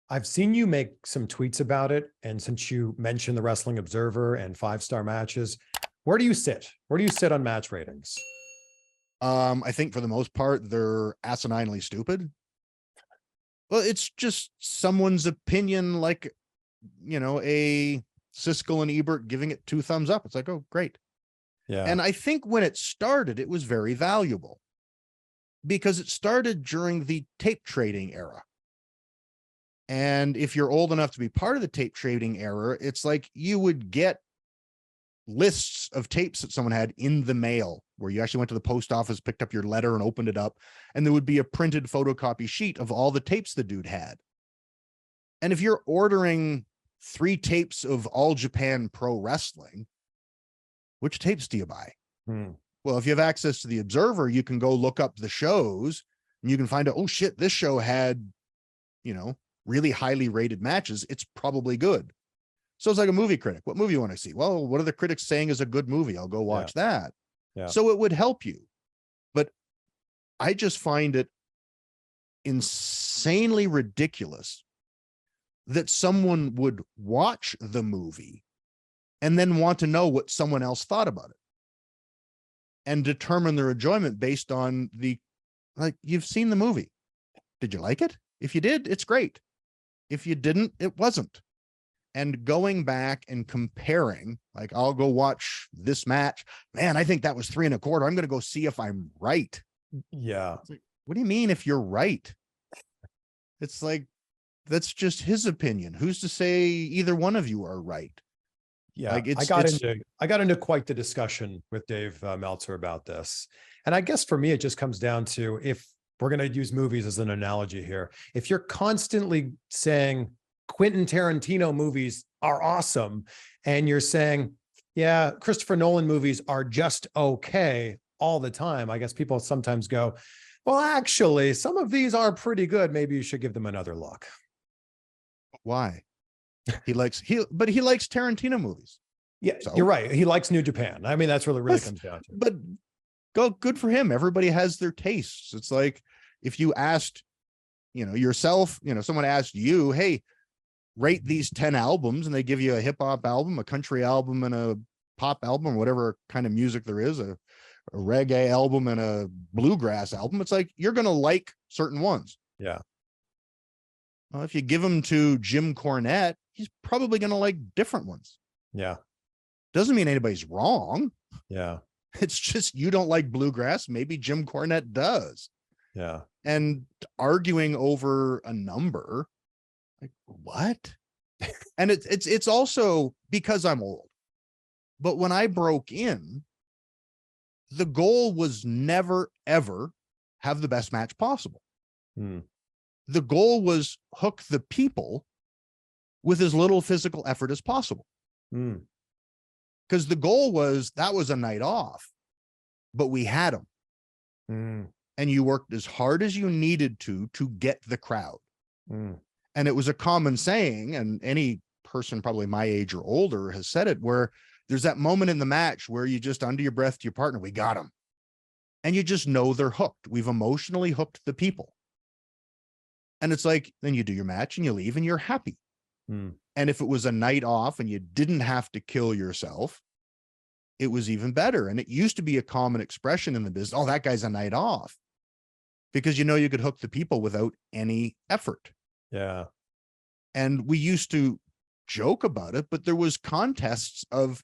I've seen you make some tweets about it. And since you mentioned the Wrestling Observer and 5-star matches, where do you sit? Where do you sit on match ratings? I think for the most part, they're asininely stupid. Well, it's just someone's opinion, like, a Siskel and Ebert giving it 2 thumbs up. It's like, oh, great. Yeah. And I think when it started, it was very valuable because it started during the tape trading era. And if you're old enough to be part of the tape trading era, it's like you would get lists of tapes that someone had in the mail, where you actually went to the post office, picked up your letter and opened it up, and there would be a printed photocopy sheet of all the tapes the dude had. And if you're ordering 3 tapes of All Japan Pro Wrestling, which tapes do you buy? Well, if you have access to the Observer, you can go look up the shows and you can find out, oh shit, this show had, really highly rated matches. It's probably good. So it's like a movie critic. What movie you want to see? Well, what are the critics saying is a good movie? I'll go watch that. Yeah. So it would help you. But I just find it insanely ridiculous that someone would watch the movie and then want to know what someone else thought about it and determine their enjoyment based on you've seen the movie. Did you like it? If you did, it's great. If you didn't, it wasn't. And going back and comparing, like, I'll go watch this match. Man, I think that was 3 1/4. I'm going to go see if I'm right. Yeah. Like, what do you mean if you're right? It's like, that's just his opinion. Who's to say either one of you are right? Yeah, like I got into quite the discussion with Dave Meltzer about this. And I guess for me, it just comes down to, if we're going to use movies as an analogy here, if you're constantly saying Quentin Tarantino movies are awesome, and you're saying, yeah, Christopher Nolan movies are just okay all the time, I guess people sometimes go, well, actually, some of these are pretty good. Maybe you should give them another look. Why? He likes Tarantino movies. Yeah, so you're right. He likes New Japan. I mean, that's what it really comes down to. But good for him. Everybody has their tastes. It's like if you asked, yourself, someone asked you, hey, rate these 10 albums, and they give you a hip hop album, a country album, and a pop album, or whatever kind of music there is, a reggae album and a bluegrass album. It's like, you're going to like certain ones. Yeah. Well, if you give them to Jim Cornette, he's probably going to like different ones. Yeah. Doesn't mean anybody's wrong. Yeah. It's just, you don't like bluegrass. Maybe Jim Cornette does. Yeah. And arguing over a number, like, what? And it's also because I'm old. But when I broke in, the goal was never, ever have the best match possible. The goal was hook the people with as little physical effort as possible. Because the goal was, that was a night off, but we had them. And you worked as hard as you needed to get the crowd. And it was a common saying, and any person probably my age or older has said it, where there's that moment in the match where you just under your breath to your partner, we got them. And you just know they're hooked. We've emotionally hooked the people. And it's like, then you do your match and you leave and you're happy. And if it was a night off and you didn't have to kill yourself, it was even better. And it used to be a common expression in the business. Oh, that guy's a night off, because you could hook the people without any effort. Yeah. And we used to joke about it, but there was contests of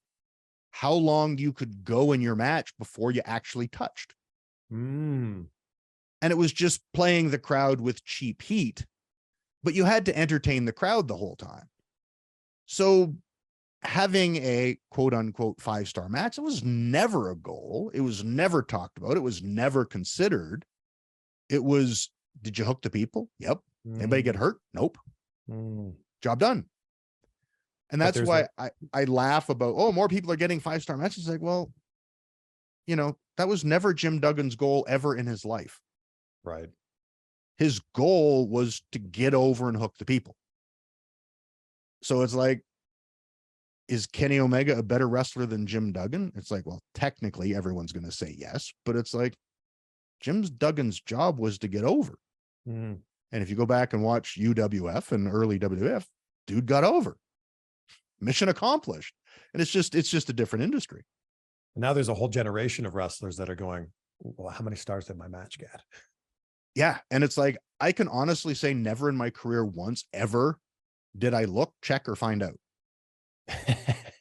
how long you could go in your match before you actually touched. And it was just playing the crowd with cheap heat, but you had to entertain the crowd the whole time. So having a quote unquote 5-star match, it was never a goal. It was never talked about. It was never considered. It was, did you hook the people? Yep. Anybody get hurt? Nope. Job done. And that's why I laugh about, oh, more people are getting 5-star matches. Like, well, that was never Jim Duggan's goal ever in his life. Right. His goal was to get over and hook the people. So it's like, is Kenny Omega a better wrestler than Jim Duggan? It's like, well, technically everyone's going to say yes, but it's like, Jim Duggan's job was to get over. And And if you go back and watch UWF and early WWF, dude got over. Mission accomplished. And it's just a different industry. Now there's a whole generation of wrestlers that are going, well, how many stars did my match get? Yeah. And it's like, I can honestly say never in my career once ever did I look, check, or find out.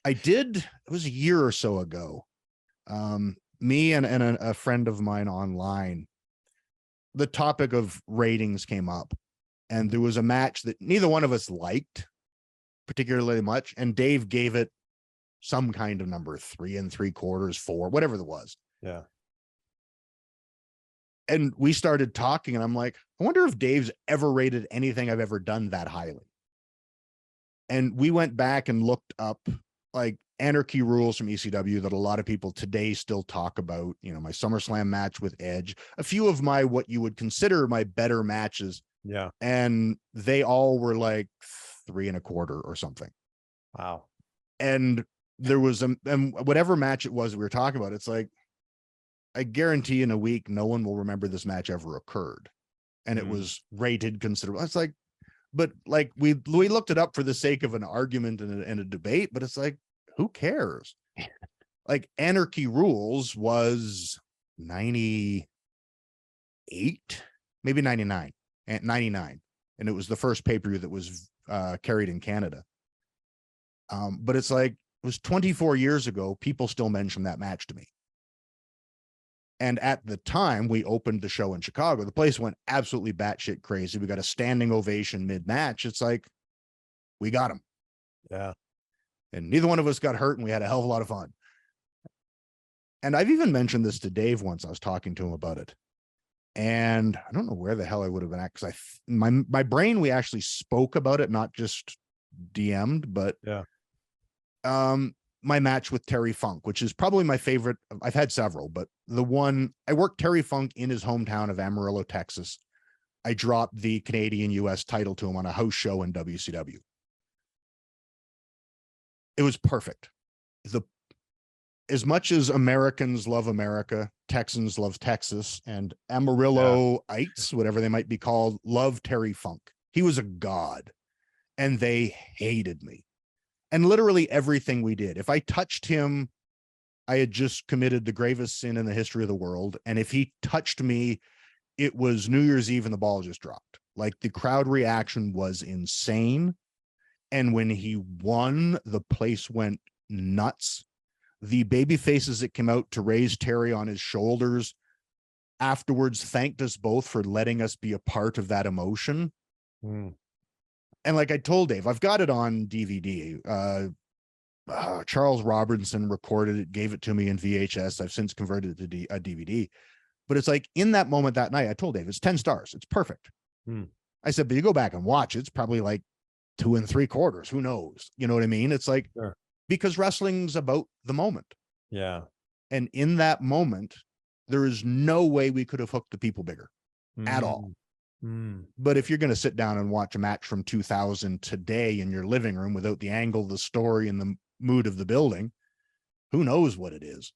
I did, it was a year or so ago. Me and a friend of mine online, the topic of ratings came up, and there was a match that neither one of us liked particularly much. And Dave gave it some kind of number, 3 3/4, 4, whatever it was. Yeah. And we started talking, and I'm like, I wonder if Dave's ever rated anything I've ever done that highly. And we went back and looked up like Anarchy Rules from ECW that a lot of people today still talk about, you know, my SummerSlam match with Edge, a few of my, what you would consider my better matches. Yeah. And they all were like 3 1/4 or something. Wow. And there was and whatever match it was we were talking about, it's like, I guarantee in a week, no one will remember this match ever occurred. And it was rated considerable. It's like, but like we looked it up for the sake of an argument and a debate, but it's like, who cares? Like Anarchy Rules was 98, maybe 99 and 99. And it was the first pay-per-view that was carried in Canada. But it's like, it was 24 years ago. People still mention that match to me. And at the time we opened the show in Chicago, the place went absolutely batshit crazy. We got a standing ovation mid-match. It's like, we got him. Yeah. And neither one of us got hurt, and we had a hell of a lot of fun. And I've even mentioned this to Dave once. I was talking to him about it. And I don't know where the hell I would have been at, because my brain, we actually spoke about it, not just DM'd, but yeah. My match with Terry Funk, which is probably my favorite. I've had several, but the one I worked Terry Funk in his hometown of Amarillo, Texas. I dropped the Canadian US title to him on a house show in WCW. It was perfect. As much as Americans love America, Texans love Texas, and Amarilloites, whatever they might be called, love Terry Funk. He was a god, and they hated me. And literally everything we did, if I touched him, I had just committed the gravest sin in the history of the world. And if he touched me, it was New Year's Eve and the ball just dropped. Like, the crowd reaction was insane. And when he won, the place went nuts. The baby faces that came out to raise Terry on his shoulders afterwards thanked us both for letting us be a part of that emotion. And like I told Dave, I've got it on DVD. Charles Robinson recorded it, gave it to me in VHS. I've since converted it to a DVD. But it's like, in that moment that night, I told Dave, it's 10 stars. It's perfect. I said, but you go back and watch it, it's probably like 2 3/4. Who knows? You know what I mean? It's like, sure. Because wrestling's about the moment. Yeah. And in that moment, there is no way we could have hooked the people bigger at all. But if you're going to sit down and watch a match from 2000 today in your living room without the angle, the story, and the mood of the building, who knows what it is?